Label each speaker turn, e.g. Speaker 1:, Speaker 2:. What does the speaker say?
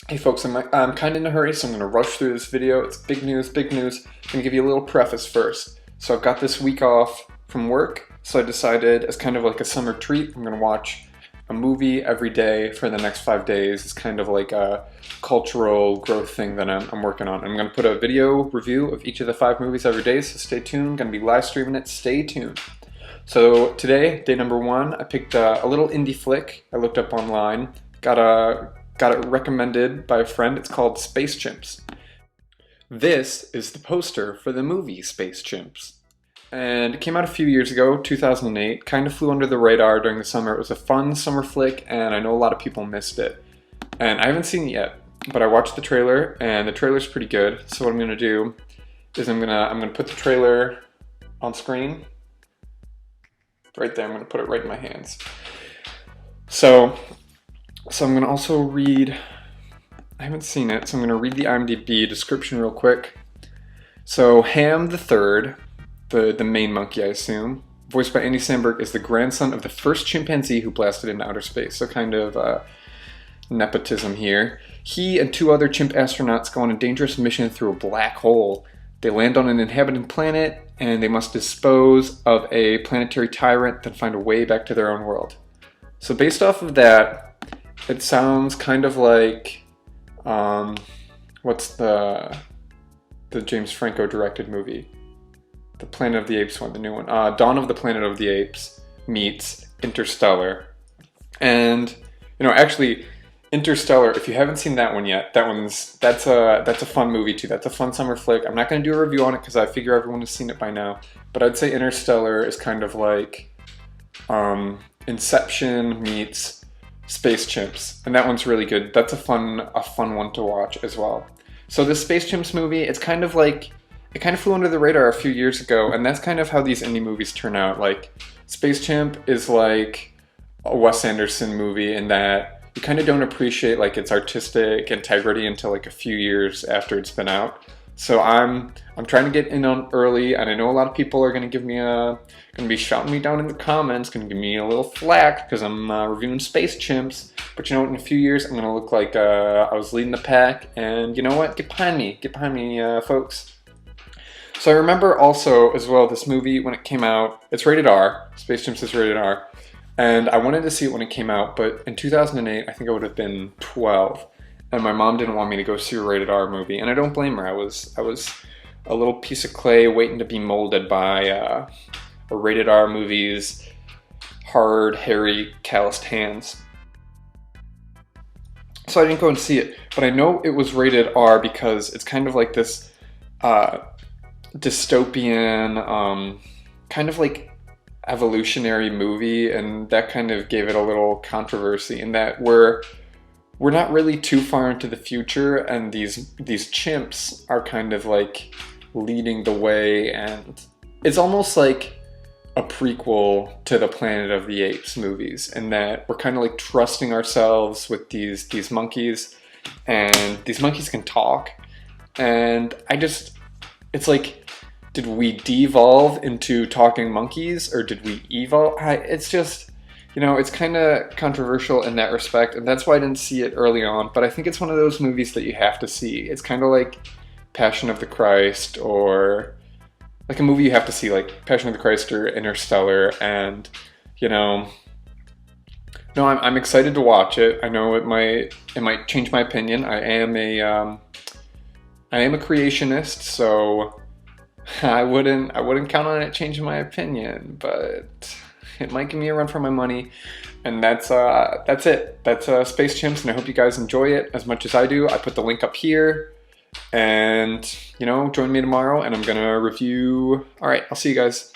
Speaker 1: Hey folks, I'm kind of in a hurry, so I'm going to rush through this video. It's big news, big news. I'm going to give you a little preface first. So I've got this week off from work, so I decided as kind of like a summer treat, I'm going to watch a movie every day for the next 5 days. It's kind of like a cultural growth thing that I'm working on. I'm going to put a video review of each of the 5 movies every day, so stay tuned. I'm going to be live streaming it. Stay tuned. So today, day number 1, I picked a little indie flick I looked up online. Got it recommended by a friend. It's called Space Chimps. This is the poster for the movie Space Chimps. And it came out a few years ago, 2008. Kind of flew under the radar during the summer. It was a fun summer flick, and I know a lot of people missed it. And I haven't seen it yet, but I watched the trailer, and the trailer's pretty good. So what I'm gonna do is I'm gonna put the trailer on screen. Right there, I'm gonna put it right in my hands. So I'm going to also read, I haven't seen it, so I'm going to read the IMDb description real quick. So Ham the Third, the main monkey I assume, voiced by Andy Samberg, is the grandson of the first chimpanzee who blasted into outer space. So kind of nepotism here. He and 2 other chimp astronauts go on a dangerous mission through a black hole. They land on an inhabited planet, and they must dispose of a planetary tyrant, then find a way back to their own world. So based off of that, it sounds kind of like, what's the James Franco directed movie? The Planet of the Apes one, the new one. Dawn of the Planet of the Apes meets Interstellar. And, actually, Interstellar, if you haven't seen that one yet, that's a fun movie too. That's a fun summer flick. I'm not going to do a review on it because I figure everyone has seen it by now. But I'd say Interstellar is kind of like Inception meets Space Chimps, and that one's really good. That's a fun one to watch as well. So this Space Chimps movie, it kind of flew under the radar a few years ago, and that's kind of how these indie movies turn out. Like, Space Chimp is like a Wes Anderson movie in that you kind of don't appreciate like its artistic integrity until like a few years after it's been out. So I'm trying to get in on early, and I know a lot of people are gonna be shouting me down in the comments, gonna give me a little flack because I'm reviewing Space Chimps. But you know what? In a few years, I'm gonna look like I was leading the pack, and you know what? Get behind me, folks. So I remember also as well this movie when it came out. It's rated R. Space Chimps is rated R, and I wanted to see it when it came out, but in 2008, I think I would have been 12. And my mom didn't want me to go see a rated R movie, and I don't blame her. I was a little piece of clay waiting to be molded by a rated R movie's hard, hairy, calloused hands. So I didn't go and see it, but I know it was rated R because it's kind of like this dystopian, kind of like evolutionary movie, and that kind of gave it a little controversy in that we're not really too far into the future, and these chimps are kind of like leading the way, and it's almost like a prequel to the Planet of the Apes movies in that we're kind of like trusting ourselves with these monkeys, and these monkeys can talk, and it's like, did we devolve into talking monkeys, or did we evolve? It's just, it's kind of controversial in that respect, and that's why I didn't see it early on, but I think it's one of those movies that you have to see. It's kind of like Passion of the Christ, or like a movie you have to see, like Passion of the Christ or Interstellar, and, no, I'm excited to watch it. I know it might change my opinion. I am a creationist, so I wouldn't count on it changing my opinion, but it might give me a run for my money. And that's it. That's Space Chimps, and I hope you guys enjoy it as much as I do. I put the link up here, and join me tomorrow, and I'm gonna review. All right, I'll see you guys.